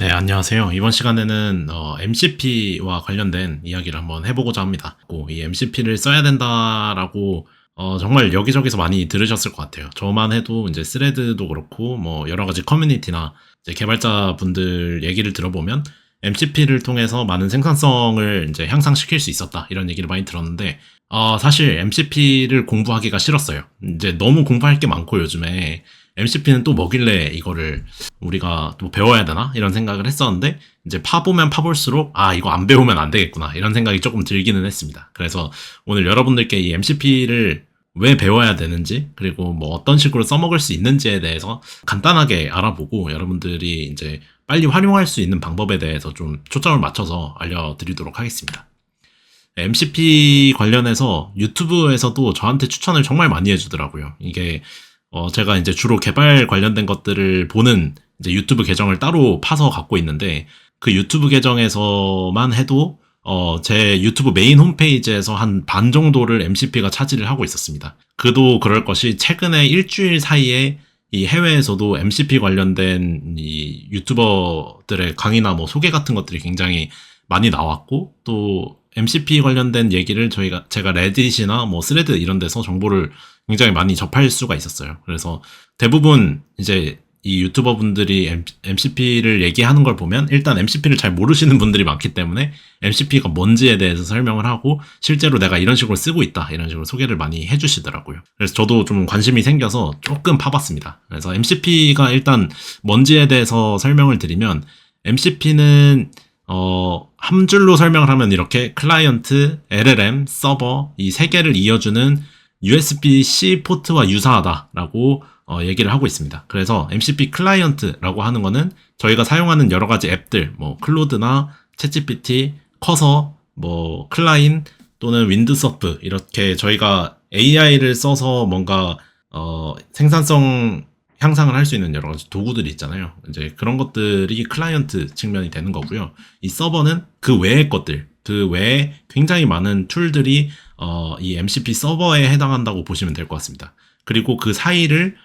네, 안녕하세요. 이번 시간에는 MCP와 관련된 이야기를 한번 해보고자 합니다. 이 MCP를 써야 된다라고 정말 여기저기서 많이 들으셨을 것 같아요. 저만 해도 이제 스레드도 그렇고 뭐 여러 가지 커뮤니티나 이제 개발자분들 얘기를 들어보면 MCP를 통해서 많은 생산성을 이제 향상시킬 수 있었다 이런 얘기를 많이 들었는데 사실 MCP를 공부하기가 싫었어요. 이제 너무 공부할 게 많고 요즘에 MCP는 또 뭐길래 이거를 우리가 또 배워야 되나? 이런 생각을 했었는데, 이제 파보면 파볼수록, 이거 안 배우면 안 되겠구나. 이런 생각이 조금 들기는 했습니다. 그래서 오늘 여러분들께 이 MCP를 왜 배워야 되는지, 그리고 뭐 어떤 식으로 써먹을 수 있는지에 대해서 간단하게 알아보고 여러분들이 이제 빨리 활용할 수 있는 방법에 대해서 좀 초점을 맞춰서 알려드리도록 하겠습니다. MCP 관련해서 유튜브에서도 저한테 추천을 정말 많이 해주더라고요. 이게 제가 이제 주로 개발 관련된 것들을 보는 이제 유튜브 계정을 따로 파서 갖고 있는데, 그 유튜브 계정에서만 해도 제 유튜브 메인 홈페이지에서 한 반 정도를 MCP가 차지를 하고 있었습니다. 그도 그럴 것이 최근에 일주일 사이에 이 해외에서도 MCP 관련된 이 유튜버들의 강의나 뭐 소개 같은 것들이 굉장히 많이 나왔고, 또 MCP 관련된 얘기를 제가 레딧이나 뭐 스레드 이런 데서 정보를 굉장히 많이 접할 수가 있었어요. 그래서 대부분 이제 이 유튜버 분들이 MCP를 얘기하는 걸 보면 일단 MCP를 잘 모르시는 분들이 많기 때문에 MCP가 뭔지에 대해서 설명을 하고 실제로 내가 이런 식으로 쓰고 있다 이런 식으로 소개를 많이 해주시더라고요. 그래서 저도 좀 관심이 생겨서 조금 파봤습니다. 그래서 MCP가 일단 뭔지에 대해서 설명을 드리면, MCP는 한 줄로 설명을 하면 이렇게 클라이언트, LLM, 서버 이 세 개를 이어주는 USB-C 포트와 유사하다라고 얘기를 하고 있습니다. 그래서 MCP 클라이언트라고 하는 거는 저희가 사용하는 여러 가지 앱들, 뭐 클로드나 챗GPT, 커서, 뭐 클라인 또는 윈드서프 이렇게 저희가 AI를 써서 뭔가 생산성 향상을 할 수 있는 여러 가지 도구들이 있잖아요. 이제 그런 것들이 클라이언트 측면이 되는 거고요. 이 서버는 그 외의 것들, 그 외에 굉장히 많은 툴들이 이 MCP 서버에 해당한다고 보시면 될 것 같습니다. 그리고 그 사이를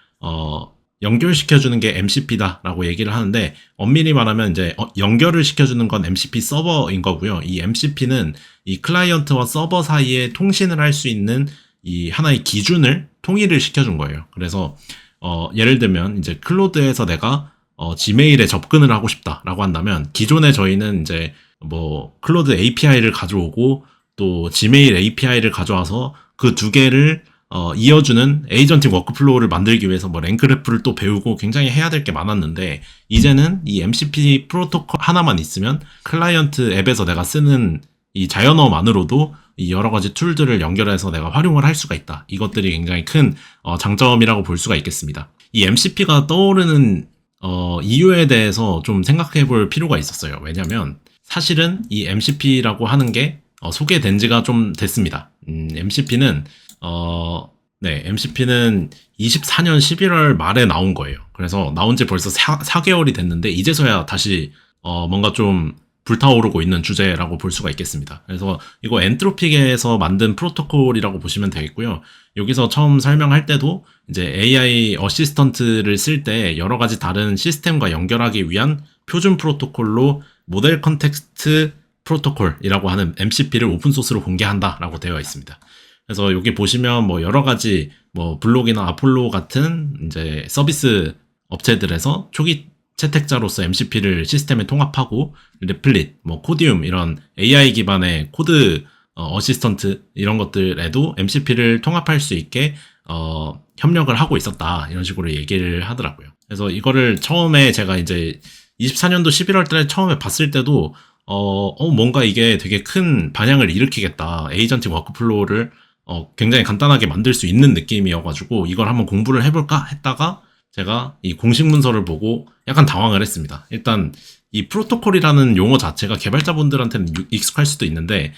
연결시켜주는 게 MCP다라고 얘기를 하는데, 엄밀히 말하면 이제 연결을 시켜주는 건 MCP 서버인 거고요. 이 MCP는 이 클라이언트와 서버 사이에 통신을 할 수 있는 이 하나의 기준을 통일을 시켜준 거예요. 그래서 예를 들면 이제 클로드에서 내가 지메일에 접근을 하고 싶다라고 한다면, 기존에 저희는 이제 뭐 클로드 API를 가져오고 또 지메일 API를 가져와서 그 두 개를 이어주는 에이전틱 워크플로우를 만들기 위해서 뭐 랭크레프를 또 배우고 굉장히 해야 될 게 많았는데, 이제는 이 MCP 프로토콜 하나만 있으면 클라이언트 앱에서 내가 쓰는 이 자연어만으로도 이 여러 가지 툴들을 연결해서 내가 활용을 할 수가 있다. 이것들이 굉장히 큰 장점이라고 볼 수가 있겠습니다. 이 MCP가 떠오르는 이유에 대해서 좀 생각해 볼 필요가 있었어요. 왜냐면 사실은 이 MCP라고 하는 게 소개된 지가 좀 됐습니다. MCP는 MCP는 24년 11월 말에 나온 거예요. 그래서 나온 지 벌써 4개월이 됐는데 이제서야 다시 뭔가 좀 불타오르고 있는 주제라고 볼 수가 있겠습니다. 그래서 이거 엔트로픽에서 만든 프로토콜이라고 보시면 되겠고요. 여기서 처음 설명할 때도 이제 AI 어시스턴트를 쓸 때 여러 가지 다른 시스템과 연결하기 위한 표준 프로토콜로 모델 컨텍스트 프로토콜이라고 하는 MCP를 오픈소스로 공개한다라고 되어 있습니다. 그래서 여기 보시면 뭐 여러 가지 뭐 블록이나 아폴로 같은 이제 서비스 업체들에서 초기 채택자로서 MCP를 시스템에 통합하고, 리플릿, 뭐 코디움 이런 AI 기반의 코드 어시스턴트 이런 것들에도 MCP를 통합할 수 있게 협력을 하고 있었다 이런 식으로 얘기를 하더라고요. 그래서 이거를 처음에 제가 이제 24년도 11월 달에 처음에 봤을 때도 뭔가 이게 되게 큰 반향을 일으키겠다. 에이전틱 워크플로우를 굉장히 간단하게 만들 수 있는 느낌이어가지고 이걸 한번 공부를 해볼까 했다가 제가 이 공식 문서를 보고 약간 당황을 했습니다. 일단 이 프로토콜이라는 용어 자체가 개발자분들한테는 익숙할 수도 있는데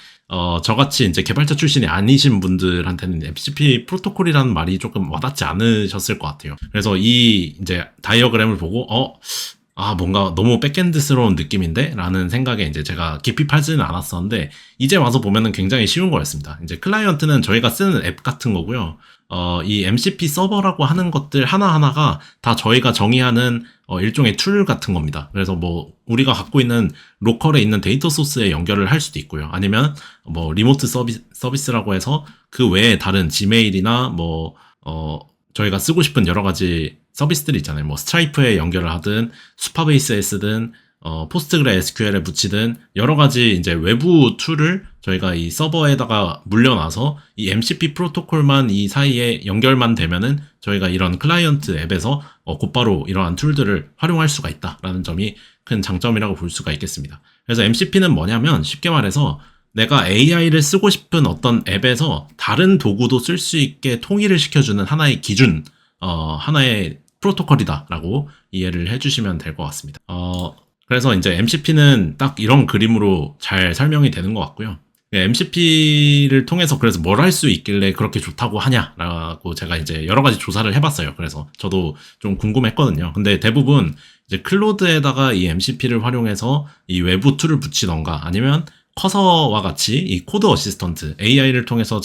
저같이 이제 개발자 출신이 아니신 분들한테는 MCP 프로토콜이라는 말이 조금 와닿지 않으셨을 것 같아요. 그래서 이 이제 다이어그램을 보고 뭔가 너무 백엔드스러운 느낌인데? 라는 생각에 이제 제가 깊이 팔지는 않았었는데, 이제 와서 보면은 굉장히 쉬운 거였습니다. 이제 클라이언트는 저희가 쓰는 앱 같은 거고요. 이 MCP 서버라고 하는 것들 하나하나가 다 저희가 정의하는 일종의 툴 같은 겁니다. 그래서 뭐 우리가 갖고 있는 로컬에 있는 데이터 소스에 연결을 할 수도 있고요. 아니면 뭐 리모트 서비스라고 해서 그 외에 다른 지메일이나 저희가 쓰고 싶은 여러 가지 서비스들이 있잖아요. 뭐 스트라이프에 연결을 하든 수파베이스에 쓰든 포스트그레 SQL에 붙이든 여러 가지 이제 외부 툴을 저희가 이 서버에다가 물려놔서 이 MCP 프로토콜만 이 사이에 연결만 되면은 저희가 이런 클라이언트 앱에서 곧바로 이러한 툴들을 활용할 수가 있다라는 점이 큰 장점이라고 볼 수가 있겠습니다. 그래서 MCP는 뭐냐면 쉽게 말해서 내가 AI를 쓰고 싶은 어떤 앱에서 다른 도구도 쓸 수 있게 통일을 시켜주는 하나의 기준, 하나의 프로토콜이다라고 이해를 해주시면 될 것 같습니다. 그래서 이제 MCP는 딱 이런 그림으로 잘 설명이 되는 것 같고요. MCP를 통해서 그래서 뭘 할 수 있길래 그렇게 좋다고 하냐라고 제가 이제 여러 가지 조사를 해봤어요. 그래서 저도 좀 궁금했거든요. 근데 대부분 이제 클로드에다가 이 MCP를 활용해서 이 외부 툴을 붙이던가 아니면 커서와 같이 이 코드 어시스턴트 AI를 통해서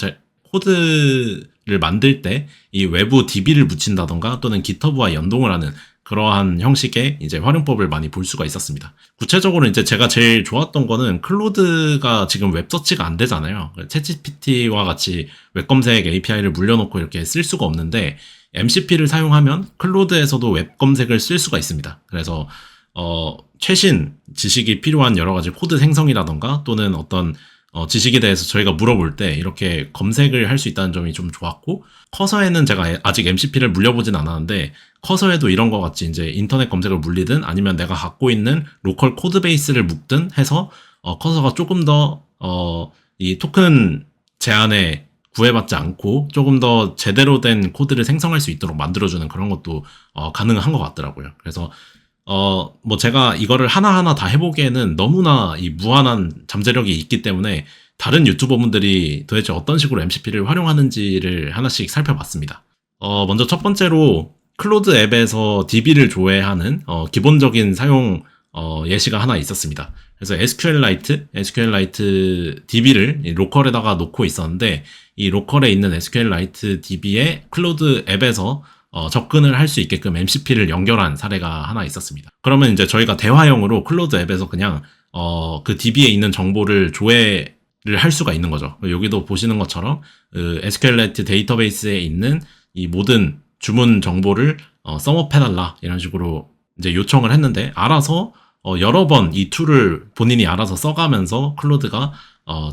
코드를 만들 때 이 외부 DB를 붙인다던가 또는 GitHub와 연동을 하는 그러한 형식의 이제 활용법을 많이 볼 수가 있었습니다. 구체적으로 이제 제가 제일 좋았던 거는 클로드가 지금 웹서치가 안 되잖아요. 챗GPT와 같이 웹검색 API를 물려놓고 이렇게 쓸 수가 없는데 MCP를 사용하면 클로드에서도 웹검색을 쓸 수가 있습니다. 그래서 최신 지식이 필요한 여러 가지 코드 생성이라던가 또는 어떤 지식에 대해서 저희가 물어볼 때 이렇게 검색을 할 수 있다는 점이 좀 좋았고, 커서에는 제가 아직 MCP를 물려보진 않았는데 커서에도 이런 것 같이 이제 인터넷 검색을 물리든 아니면 내가 갖고 있는 로컬 코드 베이스를 묶든 해서 커서가 조금 더 이 토큰 제한에 구애받지 않고 조금 더 제대로 된 코드를 생성할 수 있도록 만들어주는 그런 것도 가능한 것 같더라고요. 그래서 뭐 제가 이거를 하나하나 다 해보기에는 너무나 이 무한한 잠재력이 있기 때문에 다른 유튜버분들이 도대체 어떤 식으로 MCP를 활용하는지를 하나씩 살펴봤습니다. 먼저 첫 번째로 클로드 앱에서 DB를 조회하는 기본적인 사용 예시가 하나 있었습니다. 그래서 SQLite DB를 로컬에다가 놓고 있었는데 이 로컬에 있는 SQLite DB에 클로드 앱에서 접근을 할 수 있게끔 MCP를 연결한 사례가 하나 있었습니다. 그러면 이제 저희가 대화형으로 클로드 앱에서 그냥 그 DB에 있는 정보를 조회를 할 수가 있는 거죠. 여기도 보시는 것처럼 SQLite 데이터베이스에 있는 이 모든 주문 정보를 썸업해달라 이런 식으로 이제 요청을 했는데 알아서 여러 번 이 툴을 본인이 알아서 써가면서 클로드가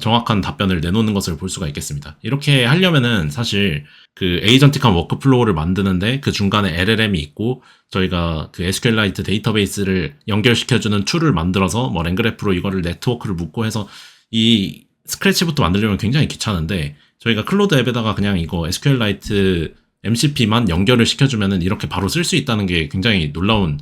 정확한 답변을 내놓는 것을 볼 수가 있겠습니다. 이렇게 하려면은 사실 그 에이전틱한 워크플로우를 만드는데 그 중간에 LLM이 있고 저희가 그 SQLite 데이터베이스를 연결시켜주는 툴을 만들어서 뭐 랭그래프로 이거를 네트워크를 묶고 해서 이 스크래치부터 만들려면 굉장히 귀찮은데 저희가 클로드 앱에다가 그냥 이거 SQLite MCP만 연결을 시켜주면은 이렇게 바로 쓸 수 있다는 게 굉장히 놀라운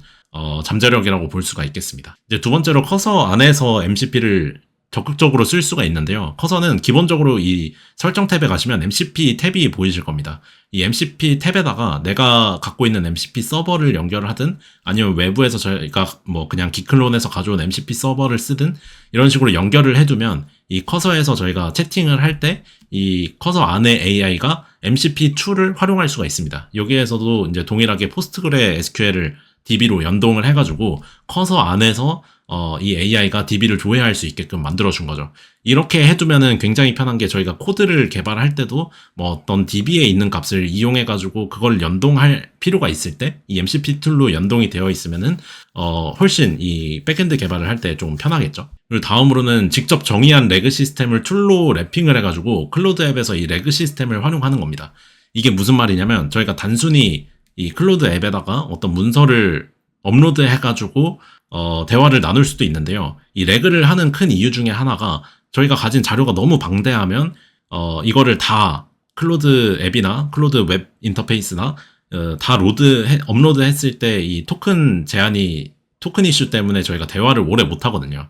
잠재력이라고 볼 수가 있겠습니다. 이제 두 번째로 커서 안에서 MCP를 적극적으로 쓸 수가 있는데요. 커서는 기본적으로 이 설정 탭에 가시면 MCP 탭이 보이실 겁니다. 이 MCP 탭에다가 내가 갖고 있는 MCP 서버를 연결을 하든 아니면 외부에서 저희가 뭐 그냥 기클론에서 가져온 MCP 서버를 쓰든 이런 식으로 연결을 해두면 이 커서에서 저희가 채팅을 할 때 이 커서 안에 AI가 MCP 툴을 활용할 수가 있습니다. 여기에서도 이제 동일하게 포스트그레 SQL을 DB로 연동을 해가지고 커서 안에서 이 AI가 DB를 조회할 수 있게끔 만들어준 거죠. 이렇게 해두면은 굉장히 편한 게 저희가 코드를 개발할 때도 뭐 어떤 DB에 있는 값을 이용해가지고 그걸 연동할 필요가 있을 때 이 MCP 툴로 연동이 되어 있으면은 훨씬 이 백엔드 개발을 할 때 좀 편하겠죠. 그리고 다음으로는 직접 정의한 레그 시스템을 툴로 랩핑을 해가지고 클로드 앱에서 이 레그 시스템을 활용하는 겁니다. 이게 무슨 말이냐면 저희가 단순히 이 클로드 앱에다가 어떤 문서를 업로드 해가지고 대화를 나눌 수도 있는데요. 이 레그를 하는 큰 이유 중에 하나가 저희가 가진 자료가 너무 방대하면 이거를 다 클로드 앱이나 클로드 웹 인터페이스나 다 업로드 했을 때 이 토큰 이슈 때문에 저희가 대화를 오래 못 하거든요.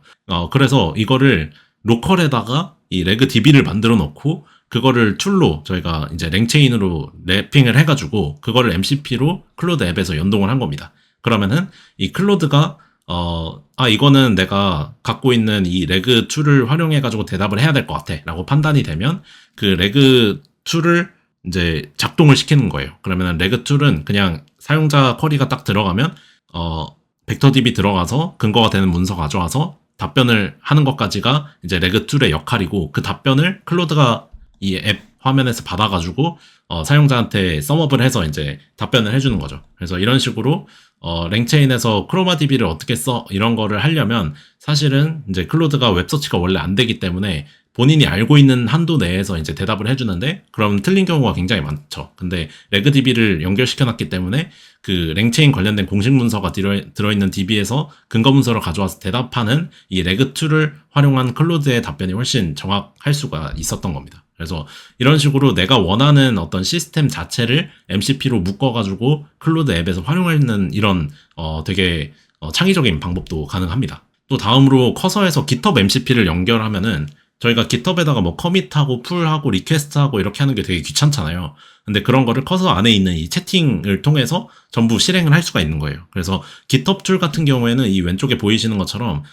그래서 이거를 로컬에다가 이 레그 DB를 만들어 놓고 그거를 툴로 저희가 이제 랭체인으로 랩핑을 해가지고 그거를 MCP로 클로드 앱에서 연동을 한 겁니다. 그러면은 이 클로드가 이거는 내가 갖고 있는 이 레그 툴을 활용해가지고 대답을 해야 될 것 같아 라고 판단이 되면 그 레그 툴을 이제 작동을 시키는 거예요. 그러면 레그 툴은 그냥 사용자 쿼리가 딱 들어가면 벡터DB 들어가서 근거가 되는 문서 가져와서 답변을 하는 것까지가 이제 레그 툴의 역할이고, 그 답변을 클로드가 이 앱 화면에서 받아가지고 사용자한테 썸업을 해서 이제 답변을 해주는 거죠. 그래서 이런 식으로 랭체인에서 크로마DB를 어떻게 써 이런 거를 하려면 사실은 이제 클로드가 웹서치가 원래 안 되기 때문에 본인이 알고 있는 한도 내에서 이제 대답을 해주는데, 그럼 틀린 경우가 굉장히 많죠. 근데 레그DB를 연결시켜놨기 때문에 그 랭체인 관련된 공식 문서가 들어있는 DB에서 근거 문서를 가져와서 대답하는 이 레그2를 활용한 클로드의 답변이 훨씬 정확할 수가 있었던 겁니다. 그래서 이런 식으로 내가 원하는 어떤 시스템 자체를 MCP로 묶어가지고 클로드 앱에서 활용하는 이런 되게 창의적인 방법도 가능합니다. 또 다음으로 커서에서 GitHub MCP를 연결하면은 저희가 GitHub에다가 뭐 커밋하고 풀하고 리퀘스트하고 이렇게 하는 게 되게 귀찮잖아요. 근데 그런 거를 커서 안에 있는 이 채팅을 통해서 전부 실행을 할 수가 있는 거예요. 그래서 GitHub 툴 같은 경우에는 이 왼쪽에 보이시는 것처럼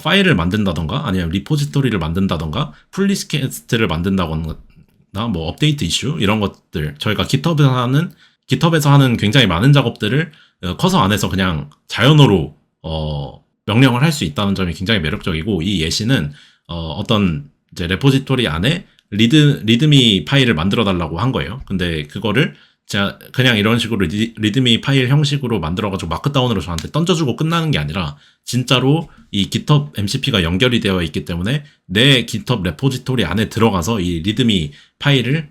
파일을 만든다던가 아니면 리포지토리를 만든다던가 풀 리퀘스트를 만든다거나 뭐 업데이트 이슈 이런 것들, 저희가 GitHub에서 하는 굉장히 많은 작업들을 커서 안에서 그냥 자연어로 명령을 할 수 있다는 점이 굉장히 매력적이고, 이 예시는 어떤 이제 레포지토리 안에 리드미 파일을 만들어 달라고 한 거예요. 근데 그거를 제가 그냥 이런 식으로 리드미 파일 형식으로 만들어가지고 마크다운으로 저한테 던져주고 끝나는 게 아니라 진짜로 이 GitHub MCP가 연결이 되어 있기 때문에 내 GitHub 레포지토리 안에 들어가서 이 리드미 파일을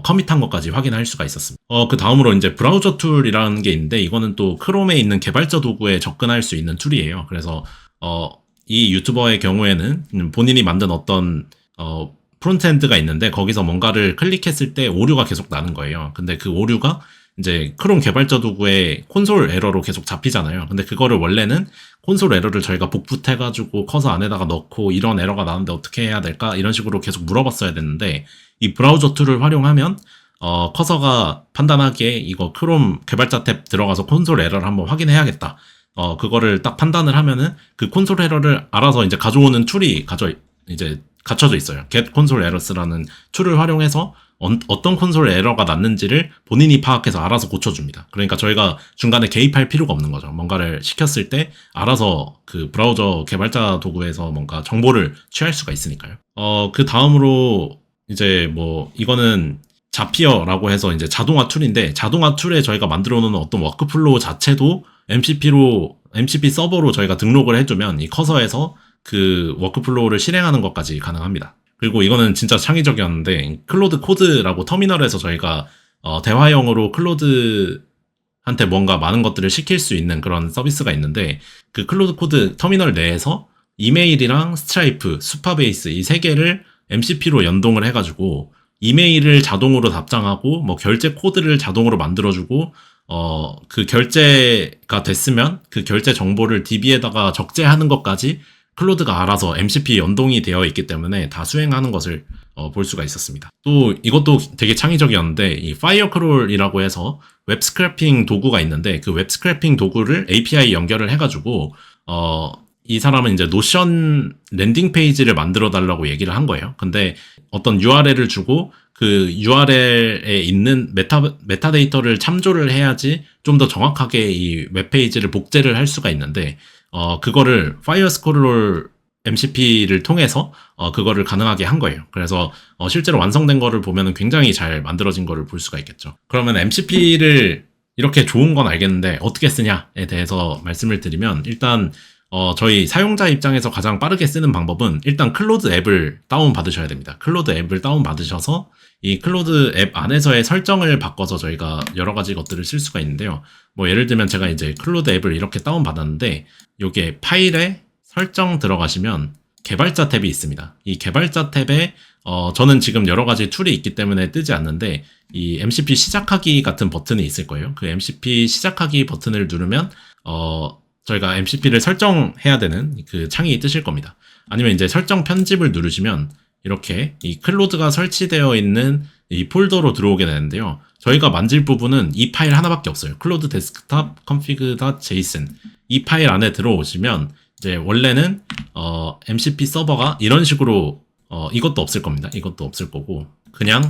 커밋한 것까지 확인할 수가 있었습니다. 그 다음으로 이제 브라우저 툴이라는 게 있는데, 이거는 또 크롬에 있는 개발자 도구에 접근할 수 있는 툴이에요. 그래서 이 유튜버의 경우에는 본인이 만든 어떤 프론트엔드가 있는데 거기서 뭔가를 클릭했을 때 오류가 계속 나는 거예요. 근데 그 오류가 이제 크롬 개발자 도구에 콘솔 에러로 계속 잡히잖아요. 근데 그거를 원래는 콘솔 에러를 저희가 복붙해가지고 커서 안에다가 넣고 이런 에러가 나는데 어떻게 해야 될까? 이런 식으로 계속 물어봤어야 됐는데, 이 브라우저 툴을 활용하면 커서가 판단하기에 이거 크롬 개발자 탭 들어가서 콘솔 에러를 한번 확인해야겠다. 그거를 딱 판단을 하면은 그 콘솔 에러를 알아서 이제 가져오는 툴이 갖춰져 있어요. get console errors라는 툴을 활용해서 어떤 콘솔 에러가 났는지를 본인이 파악해서 알아서 고쳐줍니다. 그러니까 저희가 중간에 개입할 필요가 없는 거죠. 뭔가를 시켰을 때 알아서 그 브라우저 개발자 도구에서 뭔가 정보를 취할 수가 있으니까요. 그 다음으로 이제 뭐 이거는 자피어라고 해서 이제 자동화 툴인데, 자동화 툴에 저희가 만들어 놓은 어떤 워크플로우 자체도 MCP 서버로 저희가 등록을 해주면 이 커서에서 그 워크플로우를 실행하는 것까지 가능합니다. 그리고 이거는 진짜 창의적이었는데, 클로드 코드라고 터미널에서 저희가 대화형으로 클로드한테 뭔가 많은 것들을 시킬 수 있는 그런 서비스가 있는데, 그 클로드 코드 터미널 내에서 이메일이랑 스트라이프, 수파베이스 이 세 개를 MCP로 연동을 해가지고 이메일을 자동으로 답장하고 뭐 결제 코드를 자동으로 만들어주고 그 결제가 됐으면 그 결제 정보를 DB에다가 적재하는 것까지 클로드가 알아서 MCP 연동이 되어 있기 때문에 다 수행하는 것을 볼 수가 있었습니다. 또 이것도 되게 창의적이었는데, 이 파이어크롤이라고 해서 웹 스크래핑 도구가 있는데, 그 웹 스크래핑 도구를 API 연결을 해가지고 이 사람은 이제 노션 랜딩 페이지를 만들어 달라고 얘기를 한 거예요. 근데 어떤 URL을 주고 그 URL에 있는 메타데이터를 참조를 해야지 좀 더 정확하게 이 웹페이지를 복제를 할 수가 있는데, 그거를 파이어스크롤 MCP를 통해서 그거를 가능하게 한 거예요. 그래서 실제로 완성된 거를 보면은 굉장히 잘 만들어진 거를 볼 수가 있겠죠. 그러면 MCP를 이렇게 좋은 건 알겠는데 어떻게 쓰냐에 대해서 말씀을 드리면, 일단 저희 사용자 입장에서 가장 빠르게 쓰는 방법은 일단 클로드 앱을 다운받으셔야 됩니다. 클로드 앱을 다운받으셔서 이 클로드 앱 안에서의 설정을 바꿔서 저희가 여러 가지 것들을 쓸 수가 있는데요. 뭐 예를 들면 제가 이제 클로드 앱을 이렇게 다운받았는데, 요게 파일에 설정 들어가시면 개발자 탭이 있습니다. 이 개발자 탭에 저는 지금 여러 가지 툴이 있기 때문에 뜨지 않는데, 이 MCP 시작하기 같은 버튼이 있을 거예요. 그 MCP 시작하기 버튼을 누르면 저희가 MCP를 설정해야 되는 그 창이 뜨실 겁니다. 아니면 이제 설정 편집을 누르시면 이렇게 이 클로드가 설치되어 있는 이 폴더로 들어오게 되는데요. 저희가 만질 부분은 이 파일 하나밖에 없어요. 클로드 데스크탑 config.json 이 파일 안에 들어오시면 이제 원래는 MCP 서버가 이런 식으로 이것도 없을 겁니다. 이것도 없을 거고 그냥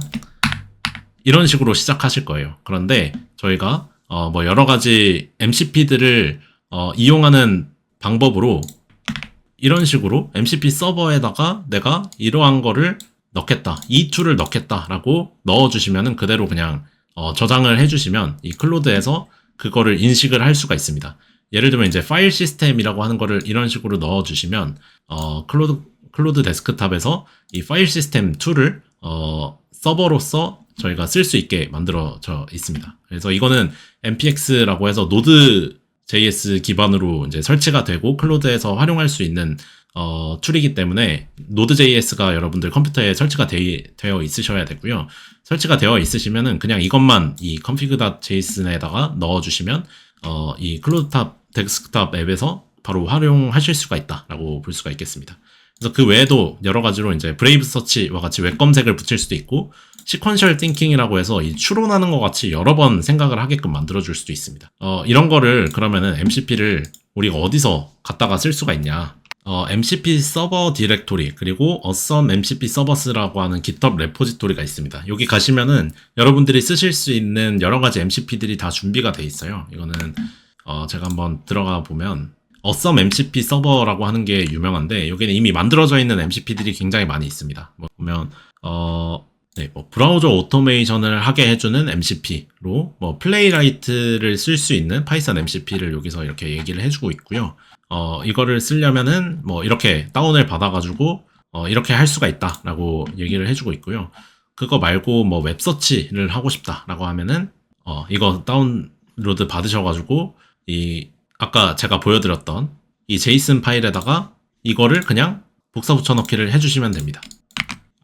이런 식으로 시작하실 거예요. 그런데 저희가 뭐 여러 가지 MCP들을 이용하는 방법으로 이런 식으로 MCP 서버에다가 내가 이러한 거를 넣겠다, 이 툴을 넣겠다라고 넣어주시면은 그대로 그냥 저장을 해주시면 이 클로드에서 그거를 인식을 할 수가 있습니다. 예를 들면 이제 파일 시스템이라고 하는 거를 이런 식으로 넣어주시면 클로드 데스크탑에서 이 파일 시스템 툴을 서버로서 저희가 쓸 수 있게 만들어져 있습니다. 그래서 이거는 npx라고 해서 Node.js 기반으로 이제 설치가 되고 클로드에서 활용할 수 있는 툴이기 때문에 Node.js가 여러분들 컴퓨터에 설치가 되어 있으셔야 되고요. 설치가 되어 있으시면은 그냥 이것만 이 config.json에다가 넣어주시면 이 클로드탑 데스크탑 앱에서 바로 활용하실 수가 있다라고 볼 수가 있겠습니다. 그래서 그 외에도 여러 가지로 이제 브레이브 서치와 같이 웹 검색을 붙일 수도 있고 시퀀셜 띵킹이라고 해서 이 추론하는 것 같이 여러 번 생각을 하게끔 만들어줄 수도 있습니다. 이런 거를 그러면은 MCP를 우리가 어디서 갖다가 쓸 수가 있냐? MCP 서버 디렉토리 그리고 awesome MCP servers라고 하는 GitHub 레포지토리가 있습니다. 여기 가시면은 여러분들이 쓰실 수 있는 여러 가지 MCP들이 다 준비가 돼 있어요. 이거는 제가 한번 들어가 보면 awesome MCP 서버라고 하는 게 유명한데 여기는 이미 만들어져 있는 MCP들이 굉장히 많이 있습니다. 뭐 보면 뭐 브라우저 오토메이션을 하게 해주는 MCP로 뭐 플레이라이트를 쓸 수 있는 파이썬 MCP를 여기서 이렇게 얘기를 해주고 있고요. 이거를 쓰려면은 뭐 이렇게 다운을 받아가지고 이렇게 할 수가 있다라고 얘기를 해주고 있고요. 그거 말고 뭐 웹서치를 하고 싶다라고 하면은 이거 다운로드 받으셔가지고 이 아까 제가 보여드렸던 이 JSON 파일에다가 이거를 그냥 복사 붙여넣기를 해주시면 됩니다.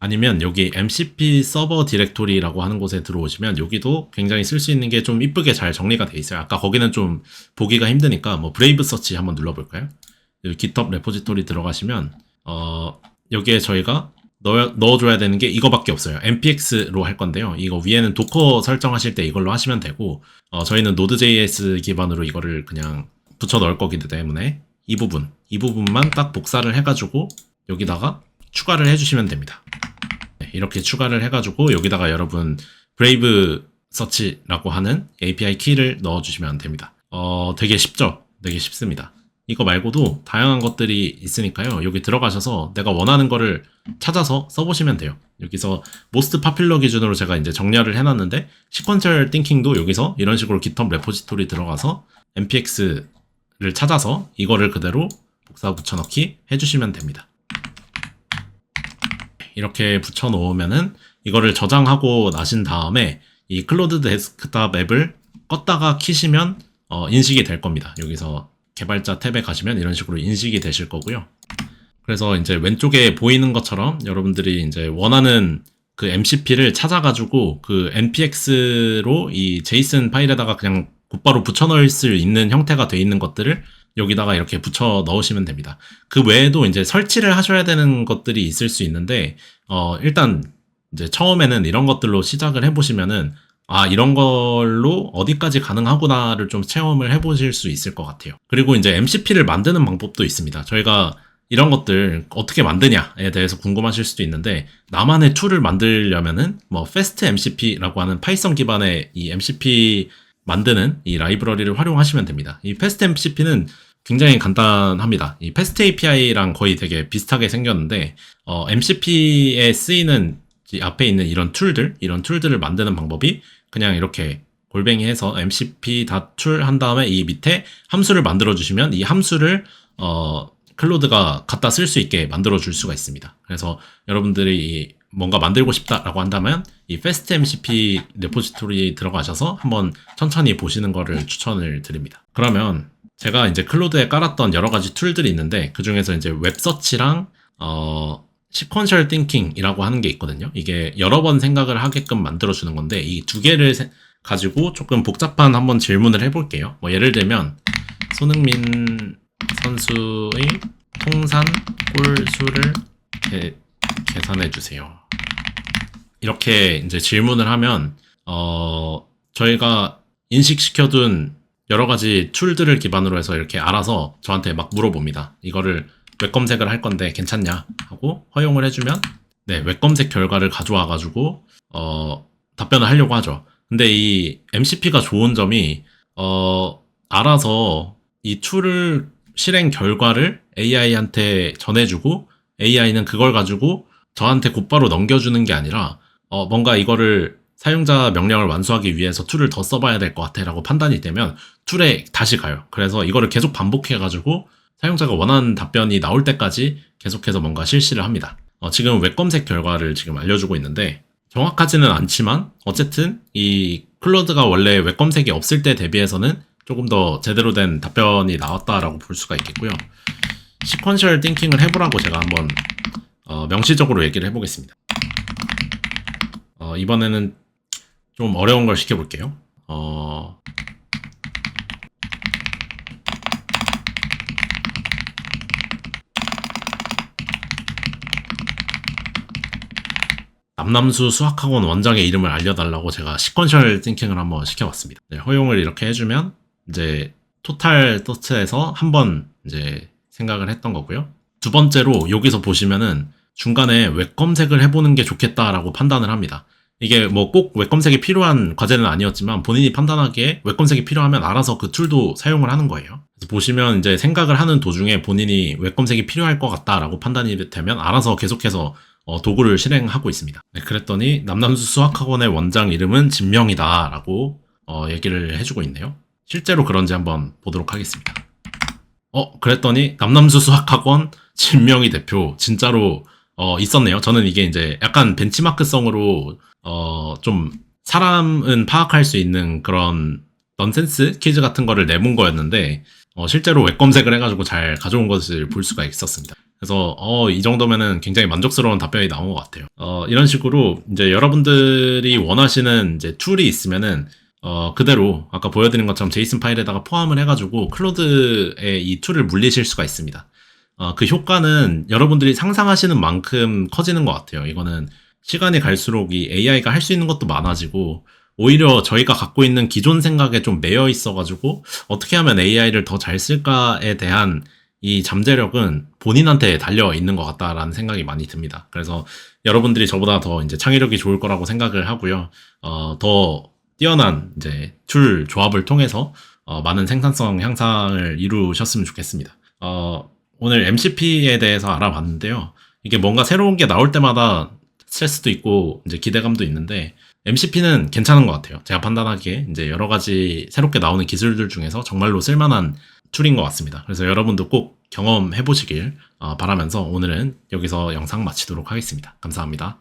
아니면 여기 MCP 서버 디렉토리라고 하는 곳에 들어오시면 여기도 굉장히 쓸 수 있는 게 좀 이쁘게 잘 정리가 돼 있어요. 아까 거기는 좀 보기가 힘드니까 뭐 브레이브 서치 한번 눌러볼까요? 여기 GitHub 레포지토리 들어가시면 여기에 저희가 넣어줘야 되는 게 이거밖에 없어요. npx로 할 건데요. 이거 위에는 도커 설정하실 때 이걸로 하시면 되고 저희는 Node.js 기반으로 이거를 그냥 붙여 넣을 거기 때문에 이 부분만 딱 복사를 해가지고 여기다가 추가를 해주시면 됩니다. 이렇게 추가를 해가지고 여기다가 여러분 브레이브 서치라고 하는 API 키를 넣어주시면 됩니다. 되게 쉽죠? 되게 쉽습니다. 이거 말고도 다양한 것들이 있으니까요. 여기 들어가셔서 내가 원하는 거를 찾아서 써보시면 돼요. 여기서 most popular 기준으로 제가 이제 정렬을 해놨는데 sequential thinking도 여기서 이런 식으로 GitHub 레포지토리 들어가서 npx를 찾아서 이거를 그대로 복사 붙여넣기 해주시면 됩니다. 이렇게 붙여 놓으면은 이거를 저장하고 나신 다음에 이 클로드 데스크탑 앱을 껐다가 키시면 인식이 될 겁니다. 여기서 개발자 탭에 가시면 이런 식으로 인식이 되실 거고요. 그래서 이제 왼쪽에 보이는 것처럼 여러분들이 이제 원하는 그 MCP를 찾아가지고 그 npx로 이 JSON 파일에다가 그냥 곧바로 붙여 넣을 수 있는 형태가 돼 있는 것들을 여기다가 이렇게 붙여 넣으시면 됩니다. 그 외에도 이제 설치를 하셔야 되는 것들이 있을 수 있는데, 일단 이제 처음에는 이런 것들로 시작을 해보시면은, 이런 걸로 어디까지 가능하구나를 좀 체험을 해보실 수 있을 것 같아요. 그리고 이제 MCP를 만드는 방법도 있습니다. 저희가 이런 것들 어떻게 만드냐에 대해서 궁금하실 수도 있는데, 나만의 툴을 만들려면은 뭐 fast MCP라고 하는 파이썬 기반의 이 MCP 만드는 이 라이브러리를 활용하시면 됩니다. 이 fast MCP는 굉장히 간단합니다. 이 fast API랑 거의 되게 비슷하게 생겼는데 MCP에 쓰이는 앞에 있는 이런 툴들을 만드는 방법이 그냥 이렇게 골뱅이 해서 mcp.tool 한 다음에 이 밑에 함수를 만들어 주시면 이 함수를 클로드가 갖다 쓸 수 있게 만들어 줄 수가 있습니다. 그래서 여러분들이 뭔가 만들고 싶다라고 한다면 이 fast MCP 레포지토리에 들어가셔서 한번 천천히 보시는 거를 추천을 드립니다. 그러면 제가 이제 클로드에 깔았던 여러 가지 툴들이 있는데 그 중에서 이제 웹서치랑 sequential thinking이라고 하는 게 있거든요. 이게 여러 번 생각을 하게끔 만들어 주는 건데 이 두 개를 가지고 조금 복잡한 한번 질문을 해볼게요. 뭐 예를 들면 손흥민 선수의 통산 골 수를 계산해 주세요. 이렇게 이제 질문을 하면 저희가 인식시켜둔 여러 가지 툴들을 기반으로 해서 이렇게 알아서 저한테 막 물어봅니다. 이거를 웹 검색을 할 건데 괜찮냐 하고 허용을 해주면 네, 웹 검색 결과를 가져와 가지고 답변을 하려고 하죠. 근데 이 MCP가 좋은 점이 알아서 이 툴을 실행 결과를 AI한테 전해주고 AI는 그걸 가지고 저한테 곧바로 넘겨주는 게 아니라 뭔가 이거를 사용자 명령을 완수하기 위해서 툴을 더 써봐야 될 것 같아 라고 판단이 되면 툴에 다시 가요. 그래서 이거를 계속 반복해가지고 사용자가 원하는 답변이 나올 때까지 계속해서 뭔가 실시를 합니다. 지금 웹 검색 결과를 지금 알려주고 있는데 정확하지는 않지만 어쨌든 이 클로드가 원래 웹 검색이 없을 때 대비해서는 조금 더 제대로 된 답변이 나왔다라고 볼 수가 있겠고요. 시퀀셜 띵킹을 해보라고 제가 한번 명시적으로 얘기를 해보겠습니다. 이번에는 좀 어려운 걸 시켜볼게요. 남남수 수학학원 원장의 이름을 알려달라고 제가 시퀀셜 띵킹을 한번 시켜봤습니다. 네, 허용을 이렇게 해주면 이제 토탈 토트에서 한번 이제 생각을 했던 거고요. 두 번째로 여기서 보시면은 중간에 웹 검색을 해보는 게 좋겠다라고 판단을 합니다. 이게 뭐 꼭 웹 검색이 필요한 과제는 아니었지만 본인이 판단하기에 웹 검색이 필요하면 알아서 그 툴도 사용을 하는 거예요. 그래서 보시면 이제 생각을 하는 도중에 본인이 웹 검색이 필요할 것 같다라고 판단이 되면 알아서 계속해서 도구를 실행하고 있습니다. 네, 그랬더니 남남수 수학학원의 원장 이름은 진명이다라고 얘기를 해주고 있네요. 실제로 그런지 한번 보도록 하겠습니다. 그랬더니 남남수 수학학원 진명이 대표 진짜로 있었네요. 저는 이게 이제 약간 벤치마크성으로 좀 사람은 파악할 수 있는 그런 넌센스 퀴즈 같은 거를 내본 거였는데 실제로 웹 검색을 해가지고 잘 가져온 것을 볼 수가 있었습니다. 그래서 이 정도면은 굉장히 만족스러운 답변이 나온 것 같아요. 이런 식으로 이제 여러분들이 원하시는 이제 툴이 있으면은 그대로 아까 보여드린 것처럼 제이슨 파일에다가 포함을 해가지고 클로드에 이 툴을 물리실 수가 있습니다. 그 효과는 여러분들이 상상하시는 만큼 커지는 것 같아요. 이거는 시간이 갈수록 이 AI가 할 수 있는 것도 많아지고 오히려 저희가 갖고 있는 기존 생각에 좀 매여 있어가지고 어떻게 하면 AI를 더 잘 쓸까에 대한 이 잠재력은 본인한테 달려 있는 것 같다라는 생각이 많이 듭니다. 그래서 여러분들이 저보다 더 이제 창의력이 좋을 거라고 생각을 하고요. 더 뛰어난 이제 툴 조합을 통해서 많은 생산성 향상을 이루셨으면 좋겠습니다. 오늘 MCP에 대해서 알아봤는데요. 이게 뭔가 새로운 게 나올 때마다 스트레스도 있고 이제 기대감도 있는데 MCP는 괜찮은 것 같아요. 제가 판단하기에 이제 여러 가지 새롭게 나오는 기술들 중에서 정말로 쓸만한 툴인 것 같습니다. 그래서 여러분도 꼭 경험해 보시길 바라면서 오늘은 여기서 영상 마치도록 하겠습니다. 감사합니다.